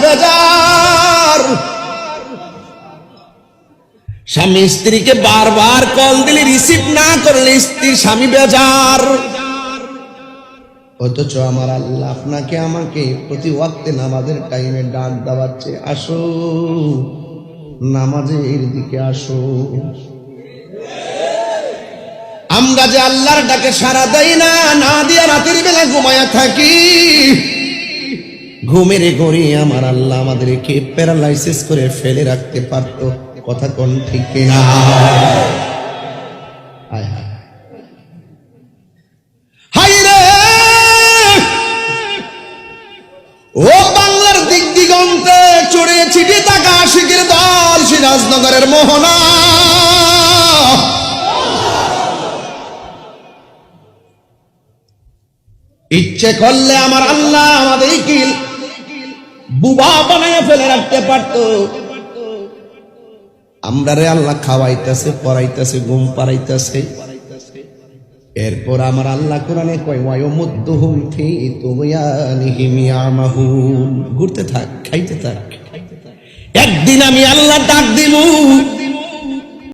বেজার। স্বামী স্ত্রীকে বারবার কল দিলে রিসিভ না করলে স্ত্রীর স্বামী বেজার। অথচ আমার আল্লাহ আপনাকে আমাকে প্রতি ওয়াক্তে নামাজের টাইমে ডাক দেওয়াচ্ছে, আসো নামাজের দিকে আসো। আমরা যে আল্লাহর ডাকে সাড়া দেই না, না দিয়া রাতের বেলা ঘুমায়া থাকি। ঘুমের ঘরে আমার আল্লাহ আমাদেরকে প্যারালাইসিস করে ফেলে রাখতে পারত। কথা কোন ঠিক কিনা? ও বাংলার দিক দিগন্তে চড়ে ছিটে থাকা আশিকের দল, সিরাজনগরের মোহনা। ইচ্ছে করলে আমার আল্লাহ আমাদেরকে বুবা বানায় ফেলে রাখতে পারত। আমরা রে আল্লাহ খাওয়াইতেছে, পড়াইতেছে, ঘুম পাড়াইতেছে। এরপর আমার আল্লাহ কোরআনে কয় ওয়ায়ুমুদ্দুহুম ফি তুগয়ানিহিম ইয়ামাহুন, ঘুরতে থাক, খাইতে থাক। একদিন আমি আল্লাহ ডাক দিব,